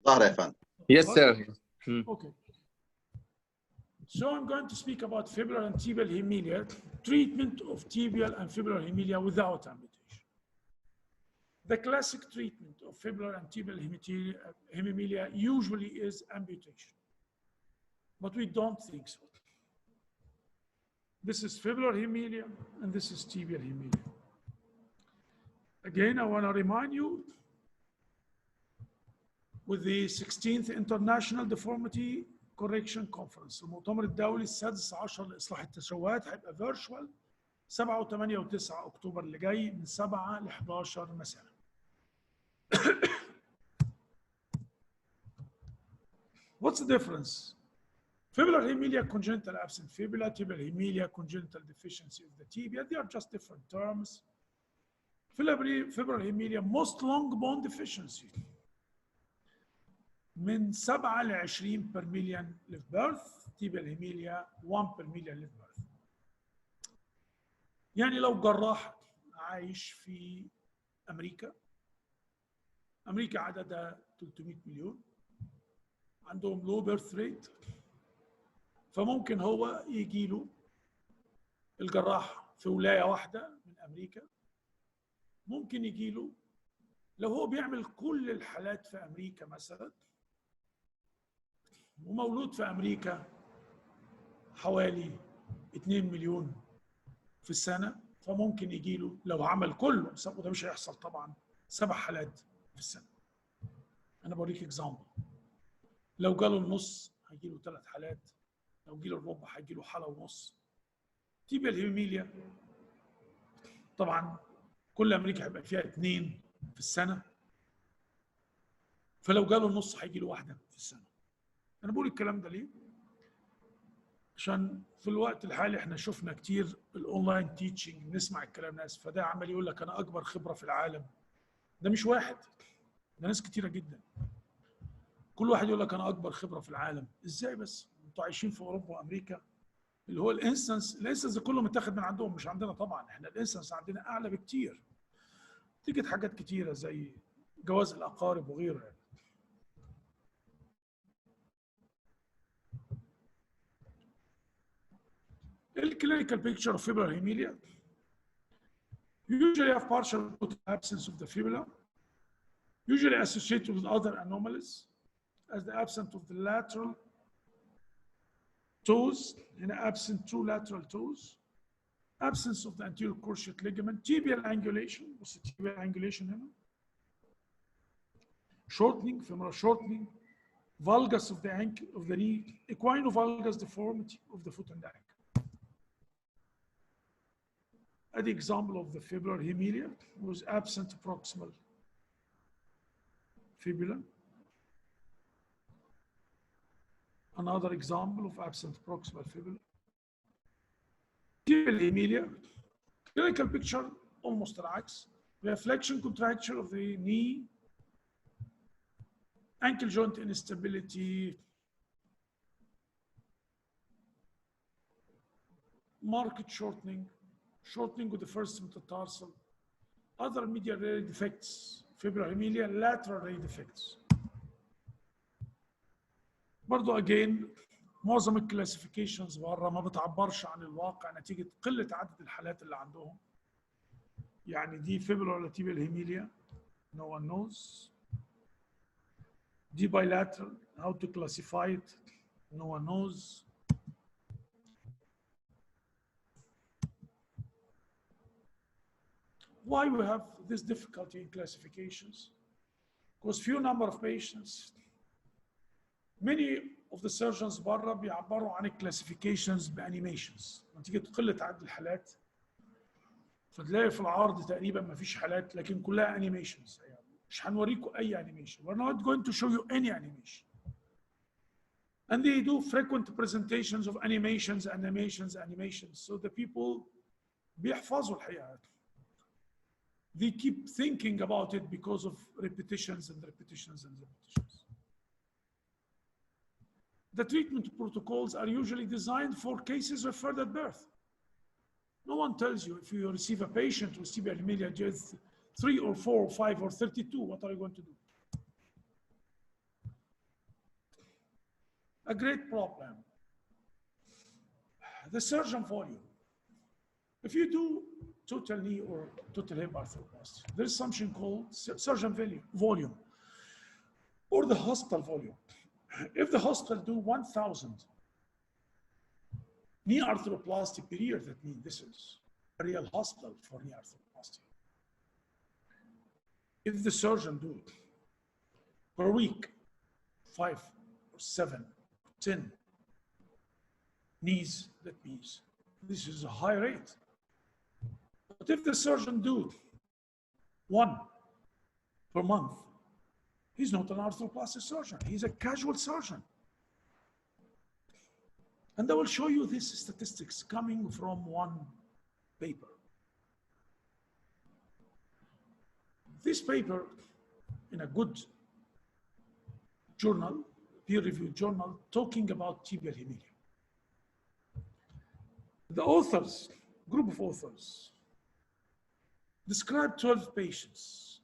ظهر يا فندم. Yes, sir. Okay. So I'm going to speak about fibular and tibial hemimelia, treatment of tibial and fibular hemimelia without amputation. The classic treatment of fibular and tibial hemimelia usually is amputation, but we don't think so. This is fibular hemimelia and this is tibial hemimelia. Again, I want to remind you with the 16th International Deformity Correction Conference، المؤتمر الدولي السادس عشر لإصلاح التشوهات، هيبقى فيرتشوال 7 و8 و9 أكتوبر اللي جاي من 7 ل 11 مساء. What's the difference? Fibular hemimelia, congenital absent fibula, tibial hemimelia, congenital deficiency of the tibia. They are just different terms. Fibular hemimelia, most long bone deficiency. من 7 ل 20 per million live birth. tibial hemimelia 1 per million live birth. يعني لو جراح عايش في أمريكا عددها 300 مليون، عندهم low birth rate، فممكن هو يجي له الجراح في ولاية واحدة من أمريكا، ممكن يجي له لو هو بيعمل كل الحالات في أمريكا مثلا ومولود في أمريكا حوالي 2 مليون في السنة، فممكن يجي له لو عمل كله، وده مش هيحصل طبعا، 7 حالات في السنة. أنا بوريك إكزامبل. لو جاله النص هيجي له 3 حالات، لو جه له الربع هيجي له حالة ونص. تيبيال هيميميليا طبعا كل أمريكا هيبقى فيها 2 في السنة، فلو جاله النص هيجي له 1 في السنة. أنا بقول الكلام ده ليه؟ عشان في الوقت الحالي احنا شفنا كتير الاونلاين تيتشنج، نسمع الكلام ناس، فده عمال يقول لك انا اكبر خبره في العالم. ده مش واحد، ده ناس كتيره جدا. كل واحد يقول لك انا اكبر خبره في العالم. ازاي بس؟ انتوا عايشين في اوروبا وامريكا اللي هو الانستنس ده كله متاخد من عندهم، مش عندنا طبعا. احنا الانستنس عندنا اعلى بكتير. تيجي حاجات كتيره زي جواز الاقارب وغيره يعني. The clinical picture of fibular hemimelia usually have partial absence of the fibula, usually associated with other anomalies as the absence of the lateral toes, and absent 2 lateral toes, absence of the anterior cruciate ligament, tibial angulation, what's the tibial angulation هنا? Shortening, femoral shortening, valgus of the ankle, of the knee, equinovalgus deformity of the foot and the ankle. The example of the fibular hemimelia was absent proximal fibula. Another example of absent proximal fibula. Tibial hemimelia, clinical picture almost العكس. We have flexion contracture of the knee, ankle joint instability, marked shortening with the first metatarsal, other medial ray defects, fibular hemimelia, lateral ray defects. برضو again معظم الكلاسيفيكيشنز بره ما بتعبرش عن الواقع نتيجة قلة عدد الحالات اللي عندهم. يعني دي fibular tibial hemimelia, no one knows. دي bilateral, how to classify it, no one knows. Why we have this difficulty in classifications? Because few number of patients, many of the surgeons بره بيعبروا عن الكلاسيفيكيشنز بانيميشنز. نتيجة قلة عدد الحالات فتلاقي في العرض تقريبا ما فيش حالات لكن كلها انيميشنز. يعني مش هنوريكم اي انيميشن. We're not going to show you any animation. And they do frequent presentations of animations. So the people بيحفظوا الحقيقة. They keep thinking about it because of repetitions. The treatment protocols are usually designed for cases referred at birth. No one tells you if you receive a patient with tibial hemimelia just 3 or 4 or 5 or 32, what are you going to do? a great problem. The surgeon volume. If you do total knee or total hip arthroplasty, there's something called surgeon volume or the hospital volume. If the hospital do 1,000 knee arthroplasty per year, that means this is a real hospital for knee arthroplasty. If the surgeon do it per week, 5 or 7 or 10 knees, that means this is a high rate. But if the surgeon do 1 per month, he's not an arthroplasty surgeon. He's a casual surgeon. And I will show you these statistics coming from one paper. This paper in a good journal, peer-reviewed journal, talking about tibial hemimelia. The authors, group of authors, described 12 patients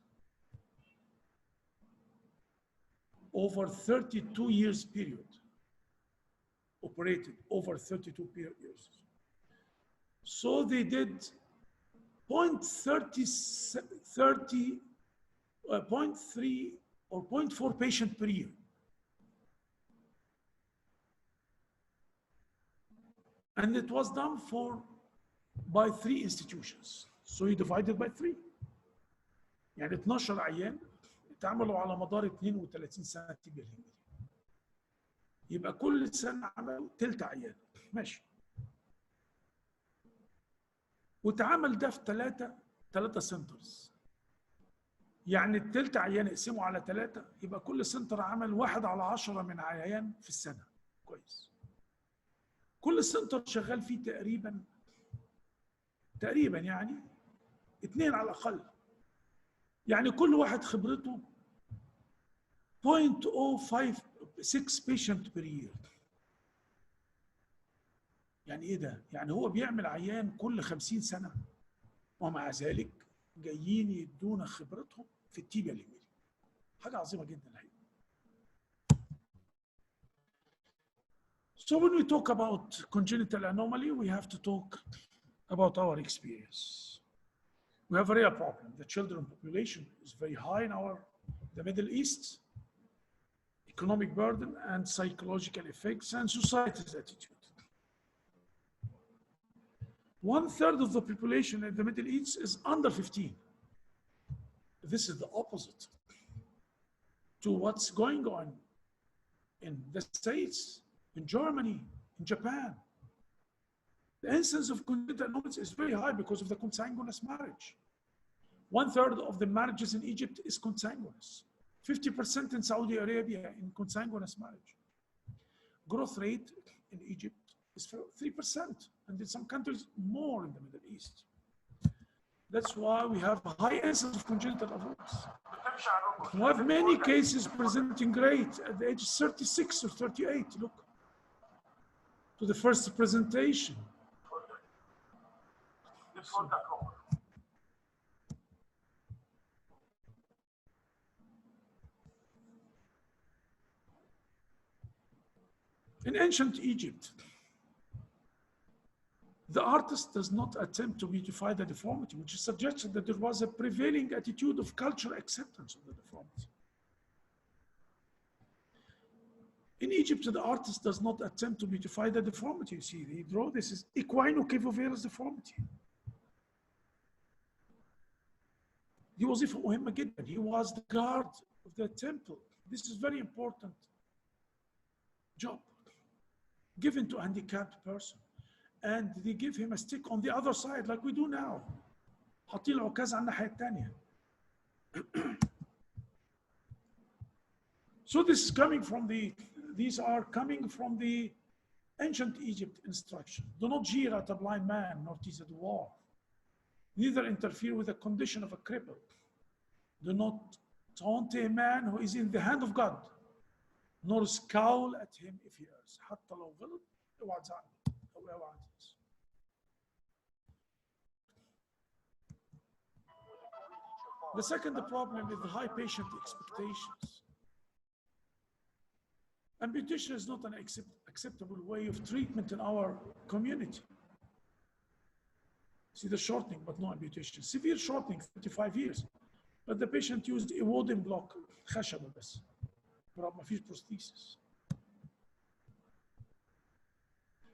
over 32 years period, operated over 32 years. So they did 0.3 or 0.4 patient per year. And it was done by 3 institutions. So you divided by 3. يعني 12 عيان اتعملوا على مدار 32 سنة tibial hemimelia. يبقى كل سنة عملوا تلت عيان. ماشي. واتعمل ده في 3 سنترز. يعني التلت عيان يقسموا على 3 يبقى كل سنتر عمل 1/10 من عيان في السنة. كويس. كل سنتر شغال فيه تقريبا يعني 2 على الأقل. يعني كل واحد خبرته 0.056 patient per year. يعني ايه ده؟ يعني هو بيعمل عيان كل 50 سنة ومع ذلك جايين يدونا خبرتهم في التيبيال هيميليا. حاجة عظيمة جدا الحقيقة. So when we talk about congenital anomaly, we have to talk about our experience. We have a real problem. The children population is very high in the Middle East. Economic burden and psychological effects and society's attitude. 1/3 of the population in the Middle East is under 15. This is the opposite to what's going on in the States, in Germany, in Japan. The incidence of congenital anomalies is very high because of the consanguineous marriage. 1/3 of the marriages in Egypt is consanguineous. 50% in Saudi Arabia in consanguineous marriage. Growth rate in Egypt is 3%, and in some countries more in the Middle East. That's why we have a high incidence of congenital anomalies. We have many cases presenting great at the age of 36 or 38. Look to the first presentation. In ancient Egypt, the artist does not attempt to beautify the deformity, which suggests that there was a prevailing attitude of cultural acceptance of the deformity. In Egypt, the artist does not attempt to beautify the deformity. You see, they draw this is equinocavivarous deformity. دي وظيفة مهمة جدا. He was the guard of the temple. This is very important job given to a handicapped person. And they give him a stick on the other side like we do now. حاطين العكاز على الناحية الثانية. So this is coming from these are coming from the ancient Egypt instruction. Do not jeer at a blind man, nor tease a dwarf. Neither interfere with the condition of a cripple. Do not taunt a man who is in the hand of God, nor scowl at him if he errs. حتى لو غلط اوعى تزعل او اوعى تنسى. The second problem is the high patient expectations. Amputation is not an acceptable way of treatment in our community. See the shortening, but no amputation. Severe shortening, 35 years. But the patient used a wooden block, خشبة بس. ما فيش prosthesis.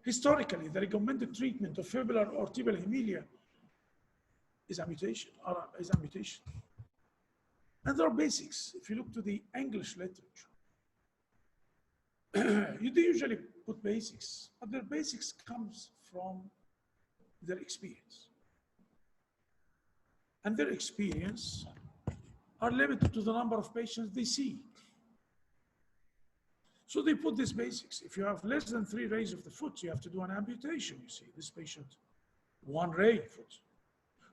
Historically, the recommended treatment of fibular or tibial hemimelia is amputation. And there are basics. If you look to the English literature, you do usually put basics, but their basics comes from their experience. And their experience are limited to the number of patients they see. So they put these basics. If you have less than 3 rays of the foot, you have to do an amputation. You see, this patient, 1 ray foot,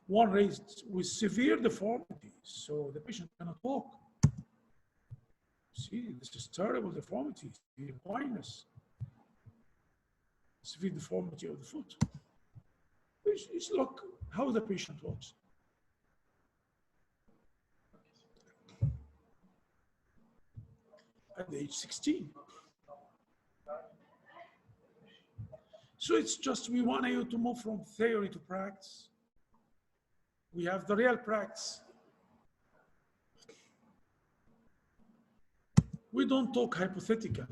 1 ray with severe deformities, so the patient cannot walk. See, this is terrible deformity, severe blindness, severe deformity of the foot. Just look how the patient walks. At age 16. So it's just, we want you to move from theory to practice. We have the real practice. We don't talk hypothetical.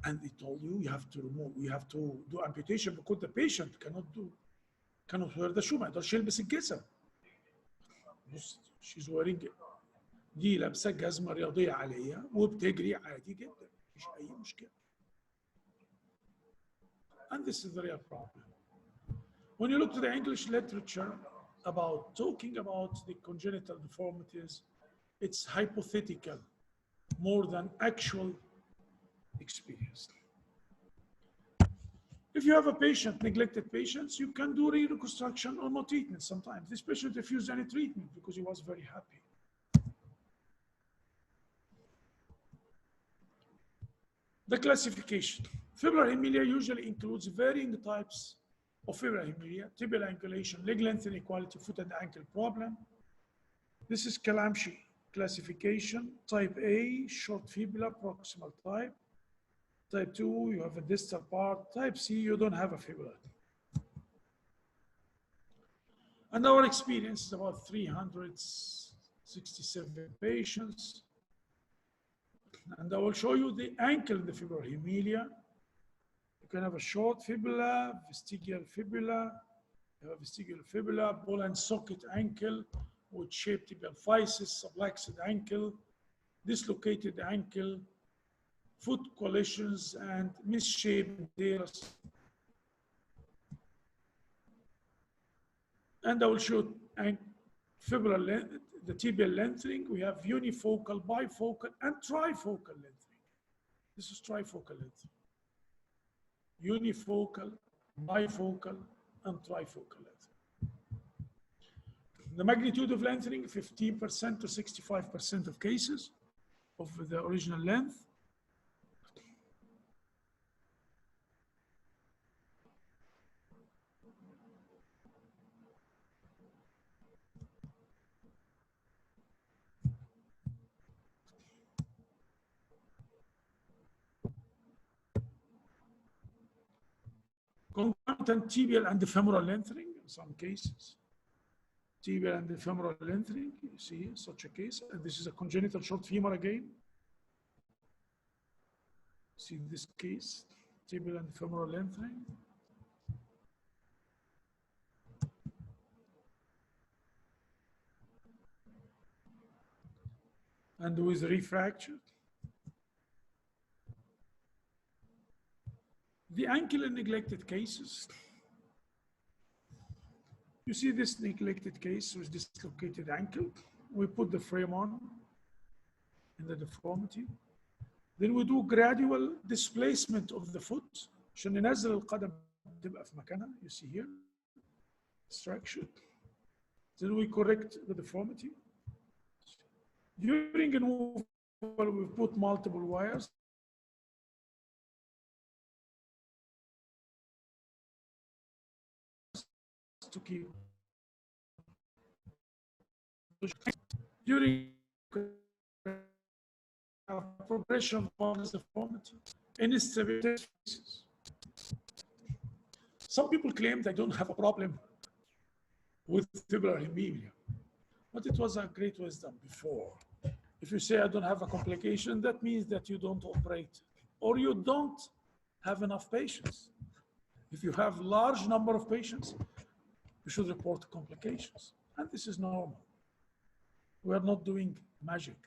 And they told you, you have to remove, you have to do amputation because the patient cannot wear the shoe, ما يقدرش يلبس الجزم. بص, she's wearing it. دي لابسه جزمه رياضيه عاليه وبتجري عادي جدا مفيش اي مشكله. And this is the real problem. When you look to the English literature about talking about the congenital deformities, it's hypothetical more than actual experience. If you have a patient, neglected patients, you can do reconstruction or no treatment sometimes. This patient refused any treatment because he was very happy. The classification. Fibular hemimelia usually includes varying types of fibular hemimelia: tibial angulation, leg length inequality, foot and ankle problem. This is Kalamshi classification. Type A, short fibula, proximal type. Type 2, you have a distal part. Type C, you don't have a fibula. And our experience is about 367 patients. And I will show you the ankle in the fibular hemimelia. You can have a short fibula, vestigial fibula, you have vestigial fibula, ball and socket ankle with shaped tibial physis, subluxed ankle, dislocated ankle, foot collisions, and misshaped tears. And I will show fibular length, the tibial lengthening. We have unifocal, bifocal, and trifocal lengthening. This is trifocal lengthening. Unifocal, bifocal, and trifocal lengthening. The magnitude of lengthening, 15% to 65% of cases of the original length. Concomitant tibial and femoral lengthening in some cases. Tibial and femoral lengthening, you see such a case. And this is a congenital short femur again. See this case, tibial and femoral lengthening. And with refracture. The ankle in neglected cases. You see this neglected case with dislocated ankle. We put the frame on in the deformity. Then we do gradual displacement of the foot عشان ننزل القدم تبقى في مكانها. You see here, structure. Then we correct the deformity. During removal, we put multiple wires. To keep during have progression of valgus deformity, instability phases. Some people claim they don't have a problem with fibular hemimelia, but it was a great wisdom before. If you say I don't have a complication, that means that you don't operate or you don't have enough patients. If you have large number of patients, you should report complications. And this is normal. We are not doing magic.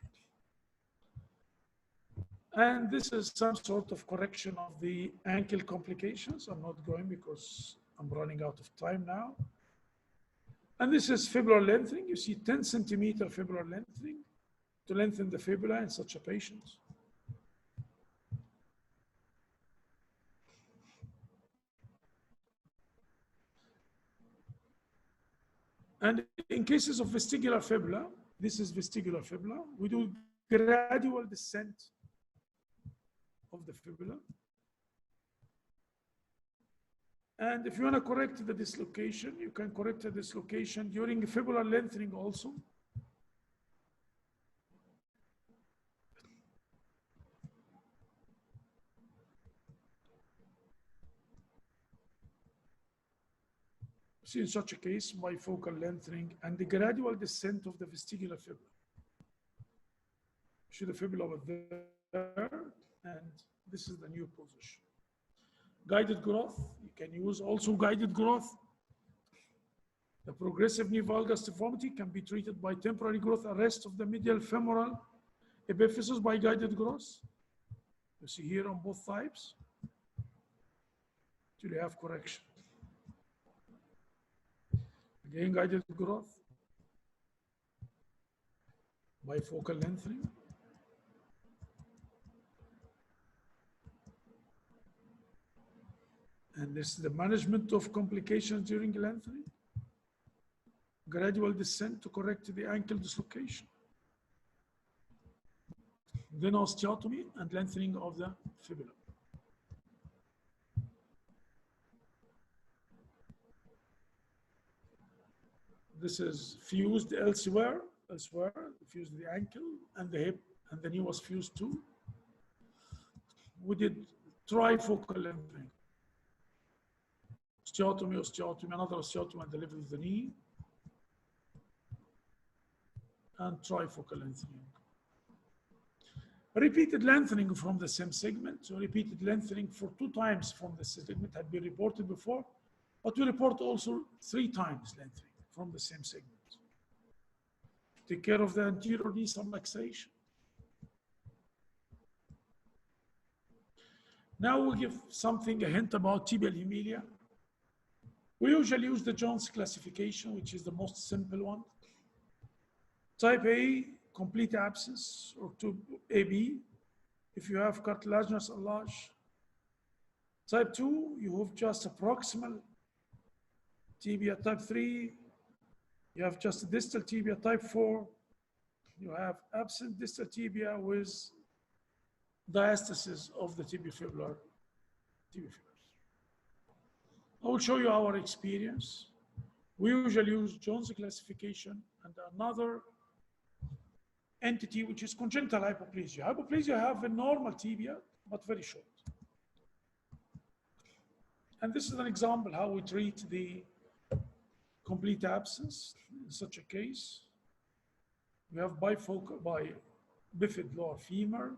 And this is some sort of correction of the ankle complications. I'm not going because I'm running out of time now. And this is fibular lengthening. You see 10 centimeter fibular lengthening to lengthen the fibula in such a patient. And in cases of vestibular fibula, this is vestibular fibula, we do gradual descent of the fibula. And if you want to correct the dislocation, you can correct the dislocation during fibular lengthening also. See, in such a case, bifocal lengthening and the gradual descent of the vestibular fibula. See the fibula over there, and this is the new position. Guided growth, you can use also guided growth. The progressive knee valgus deformity can be treated by temporary growth arrest of the medial femoral epiphysis by guided growth. You see here on both types, till you have correction. Again, guided growth, bifocal lengthening. And this is the management of complications during lengthening. Gradual descent to correct the ankle dislocation. Then osteotomy and lengthening of the fibula. This is fused elsewhere, fused the ankle and the hip, and the knee was fused too. We did trifocal lengthening. Osteotomy, another osteotomy at the level of the knee, and trifocal lengthening. Repeated lengthening from the same segment, so repeated lengthening for 2 times from the segment had been reported before, but we report also 3 times lengthening from the same segment. Take care of the anterior knee subluxation. Now we'll give a hint about tibial hemimelia. We usually use the Jones classification, which is the most simple one. Type A, complete abscess, or AB, if you have cartilaginous enlarge. Type 2, you have just a proximal tibia. Type 3, you have just a distal tibia. Type 4, you have absent distal tibia with diastasis of the tibiofibular. I will show you our experience. We usually use Jones classification and another entity, which is congenital hypoplasia. Hypoplasia have a normal tibia, but very short. And this is an example how we treat the complete absence in such a case. We have bifocal, bifid lower femur.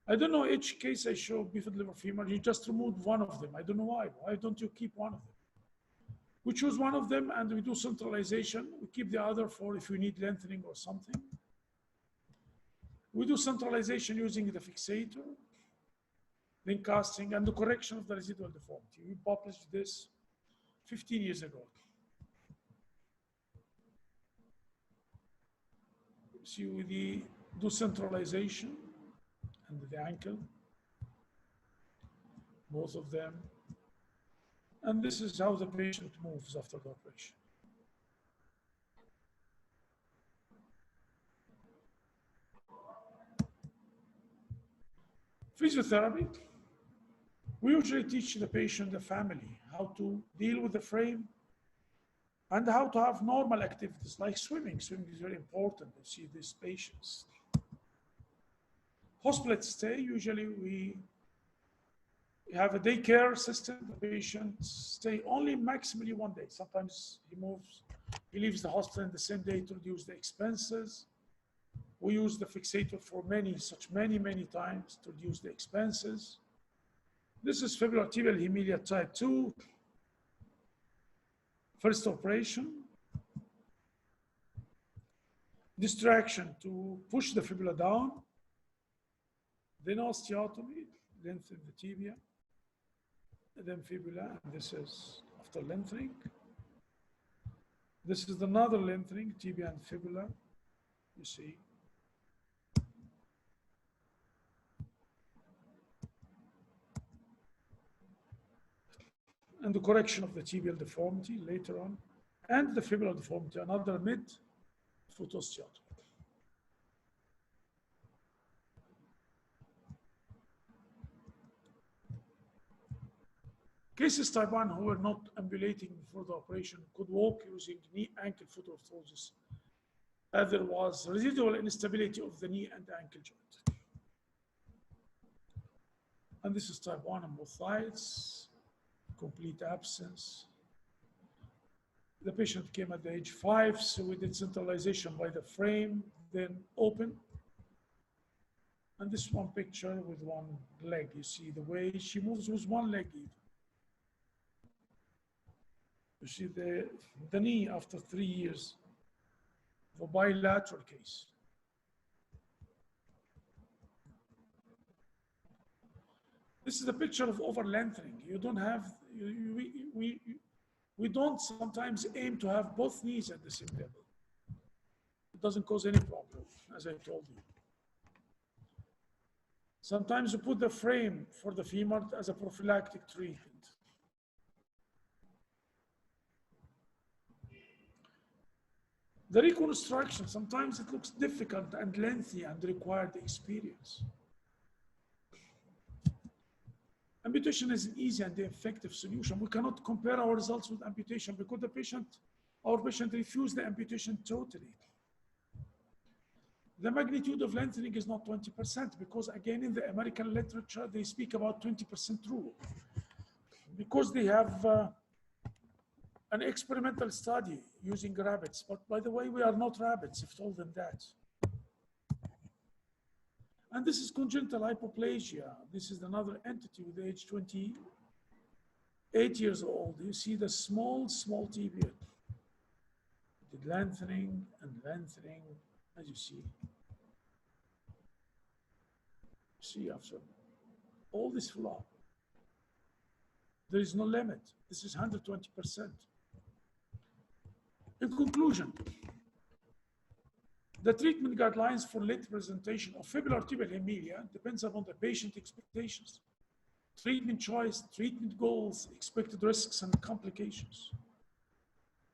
I don't know each case I show bifid lower femur, you just removed one of them. I don't know why. Why don't you keep one of them? We choose one of them and we do centralization. We keep the other for if we need lengthening or something. We do centralization using the fixator, then casting, and the correction of the residual deformity. We published this 15 years ago. See, we do centralization and the ankle, both of them. And this is how the patient moves after the operation. Physiotherapy. We usually teach the patient, the family, how to deal with the frame and how to have normal activities like swimming. Swimming is very important. You see these patients. Hospital stay, usually we have a daycare system. The patient stay only maximally 1 day. Sometimes he leaves the hospital in the same day to reduce the expenses. We use the fixator for many times to reduce the expenses. This is fibular tibial hemimelia type 2. First operation. Distraction to push the fibula down. Then osteotomy, lengthen the tibia. And then fibula, and this is after lengthening. This is another lengthening, tibia and fibula, you see. And the correction of the tibial deformity later on, and the fibular deformity, another mid-foot osteotomy. Cases type 1 who were not ambulating before the operation could walk using knee ankle foot orthosis. There was residual instability of the knee and the ankle joint. And this is type 1 on both sides, complete absence. The patient came at the age 5, so we did centralization by the frame, then open. And this one picture with one leg, you see the way she moves with one leg even. You see the knee after 3 years of a bilateral case. This is a picture of over-lengthening. You don't have, we don't sometimes aim to have both knees at the same level. It doesn't cause any problem, as I told you. Sometimes you put the frame for the femur as a prophylactic treatment. The reconstruction, sometimes it looks difficult and lengthy and required experience. Amputation is an easy and effective solution. We cannot compare our results with amputation because our patient refused the amputation totally. The magnitude of lengthening is not 20% because again, in the American literature, they speak about 20% rule because they have an experimental study using rabbits. But by the way, we are not rabbits, I've told them that. And this is congenital hypoplasia. This is another entity with age 28 years old. You see the small tibia. The lengthening and lengthening, as you see. See after all this flop, there is no limit. This is 120%. In conclusion, the treatment guidelines for late presentation of fibular tibial hemimelia depends upon the patient expectations, treatment choice, treatment goals, expected risks, and complications.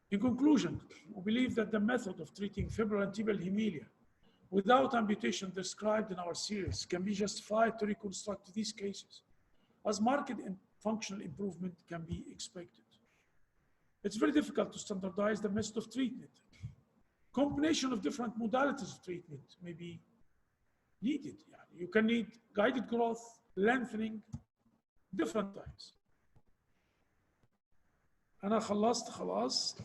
In conclusion, we believe that the method of treating fibular and tibial hemimelia without amputation described in our series can be justified to reconstruct these cases, as marked and functional improvement can be expected. It's very difficult to standardize the method of treatment. Combination of different modalities of treatment may be needed. You can need guided growth, lengthening, different times. أنا خلصت خلاص.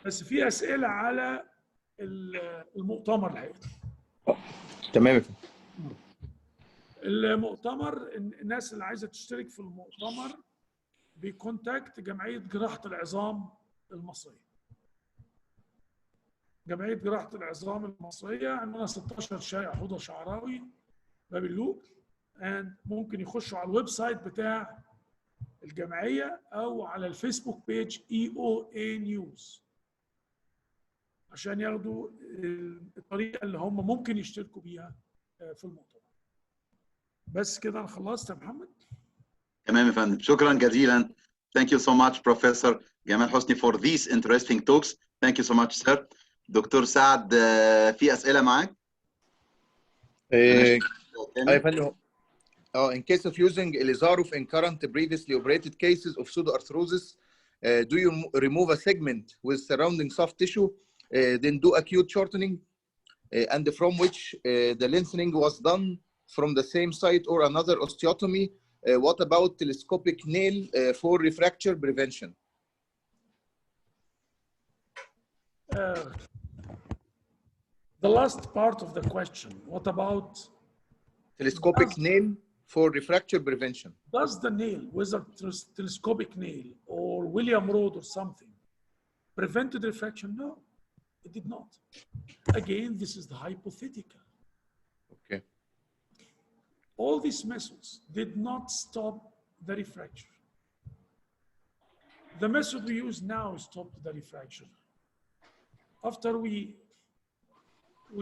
بس في أسئلة على المؤتمر الحقيقة. تمام. المؤتمر الناس اللي عايزة تشترك في المؤتمر بكونتاكت جمعية جراحة العظام المصرية. جمعية جراحة العظام المصرية عندنا 16 شارع حوضة شعراوي باب اللوق، ممكن يخشوا على الويب سايت بتاع الجمعية أو على الفيسبوك بيج EOA News عشان ياخدوا الطريقة اللي هم ممكن يشتركوا بيها في المؤتمر. بس كده أنا خلصت يا محمد. تمام يا فندم، شكرا جزيلا. Thank you so much Professor Gamal Hosny for these interesting talks. Thank you so much sir. دكتور سعد في أسئلة معاك؟ يا فندم. In case of using Elizarov in current previously operated cases of pseudoarthrosis, do you remove a segment with surrounding soft tissue then do acute shortening, and from which the lengthening was done from the same site or another osteotomy. What about telescopic nail for refracture prevention? The last part of the question, what about Telescopic nail for refracture prevention. Does the nail, whether telescopic nail or William Road or something, prevented refraction? No, it did not. Again, this is the hypothetical. Okay. All these methods did not stop the refraction. The method we use now stopped the refraction. After we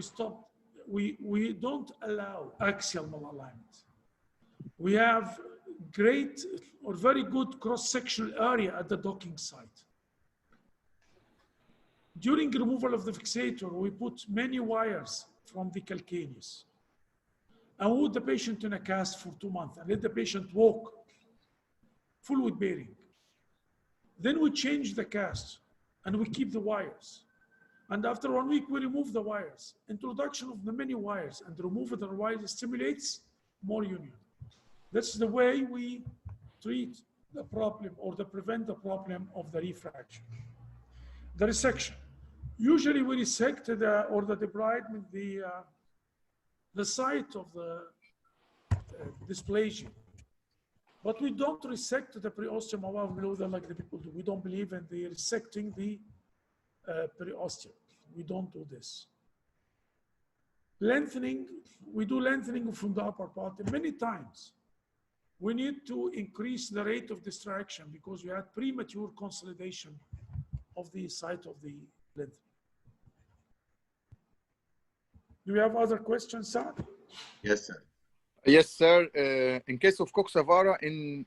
stopped, we don't allow axial malalignment. We have great or very good cross-sectional area at the docking site. During removal of the fixator, we put many wires from the calcaneus and we put the patient in a cast for 2 months and let the patient walk full weight bearing. Then we change the cast and we keep the wires. And after 1 week, we remove the wires. Introduction of the many wires and removal of the wires stimulates more union. That's the way we treat the problem or prevent the problem of the refraction. The resection. Usually we resect or the debridement, the site of the dysplasia. But we don't resect the periosteum above below them like the people do. We don't believe in the resecting the periosteum. We don't do this. Lengthening, we do lengthening from the upper part. And many times, we need to increase the rate of distraction because we had premature consolidation of the site of the lengthening. Do we have other questions, sir? Yes, sir. Yes, sir. In case of coxavara in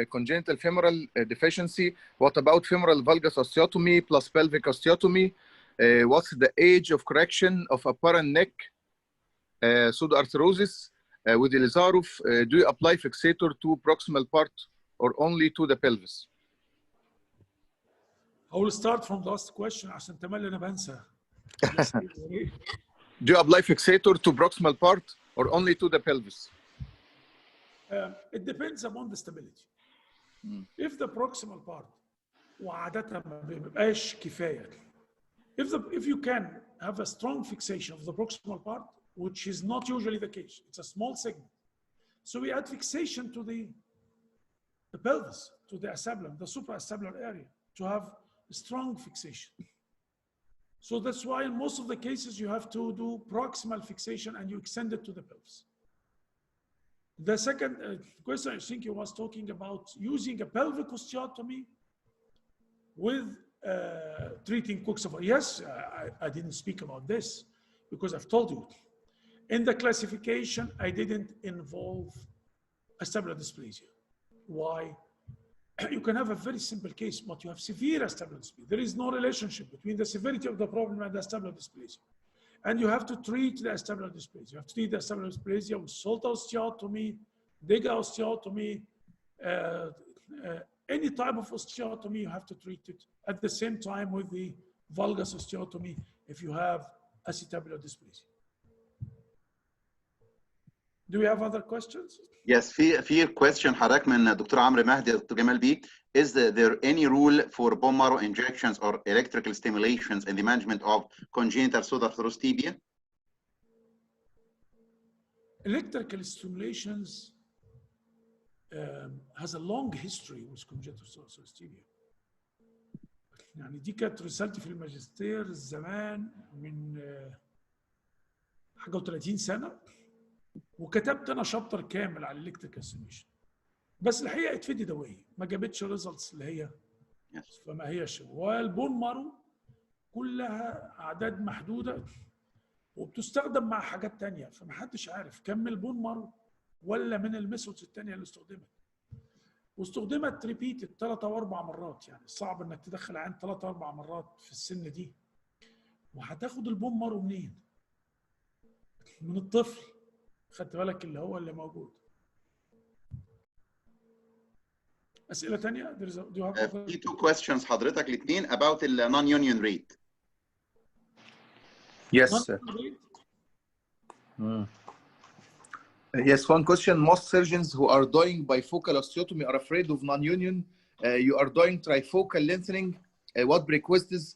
congenital femoral deficiency, what about femoral valgus osteotomy plus pelvic osteotomy? What's the age of correction of apparent neck pseudoarthrosis with Elizarov? Do you apply fixator to proximal part or only to the pelvis? I will start from the last question عشان تملي أنا بنسى. Do you apply fixator to proximal part or only to the pelvis? It depends upon the stability. If the proximal part وعادة ما بيبقاش كفاية. If you can have a strong fixation of the proximal part, which is not usually the case, it's a small segment. So we add fixation to the pelvis, to the acetabulum, the supraacetabular area, to have a strong fixation. So that's why in most of the cases you have to do proximal fixation and you extend it to the pelvis. The second question, I think he was talking about using a pelvic osteotomy with treating coxavara. Yes, I didn't speak about this because I've told you. In the classification, I didn't involve acetabular dysplasia. Why? You can have a very simple case, but you have severe acetabular dysplasia. There is no relationship between the severity of the problem and the acetabular dysplasia. And you have to treat the acetabular dysplasia. You have to treat the acetabular dysplasia with salt osteotomy, DIGA osteotomy, any type of osteotomy, you have to treat it at the same time with the valgus osteotomy if you have acetabular dysplasia. Do we have other questions? Yes, في question حضرتك من دكتور عمرو مهدي دكتور جمال بيه. Is there any rule for bone marrow injections or electrical stimulations in the management of congenital pseudoarthrosis tibia? Electrical stimulations has a long history with congenital pseudoarthrosis tibia. يعني دي كانت رسالتي في الماجستير زمان من حاجه و30 سنه وكتبت انا شابتر كامل على الالكتريكال ستيميوليشن بس الحقيقه اتفدي دوائيه ما جابتش ريزلتس اللي هي فما هيش والبون مارو كلها اعداد محدوده وبتستخدم مع حاجات ثانيه فما حدش عارف كم من البون مارو ولا من الميثودز الثانيه اللي استخدمت واستخدمت ريبيتد 3 أو 4 مرات يعني صعب انك تدخل عين 3 أو 4 مرات في السن دي وهتاخد البون مارو منين؟ من الطفل خدت بالك اللي هو اللي موجود. أسئلة ثانية؟ في two questions حضرتك الاثنين about the non-union rate. Yes, sir. Yes, one question. Most surgeons who are doing bifocal osteotomy are afraid of non-union. You are doing trifocal lengthening. What prerequisites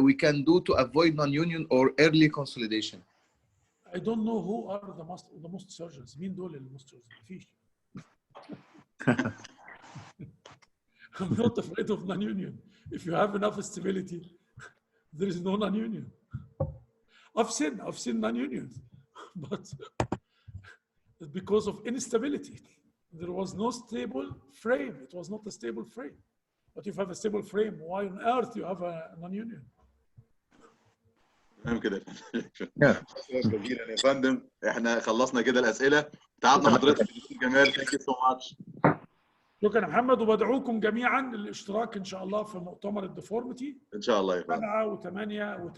we can do to avoid non-union or early consolidation? I don't know who are the most surgeons. مين دول الموست surgeons؟ مفيش. I'm not afraid of non-union. If you have enough stability, there is no non-union. I've seen non-unions, but because of instability, there was no stable frame. It was not a stable frame. But if you have a stable frame, why on earth you have a non-union? تمام كده شكرا جزيلا يا فندم. احنا خلصنا كده الاسئله. تعبنا حضرتك يا دكتور جمال. ثانك يو سو ماتش. شكرا يا محمد، وبدعوكم جميعا للاشتراك ان شاء الله في مؤتمر الديفورميتي ان شاء الله يا فندم. 7 و8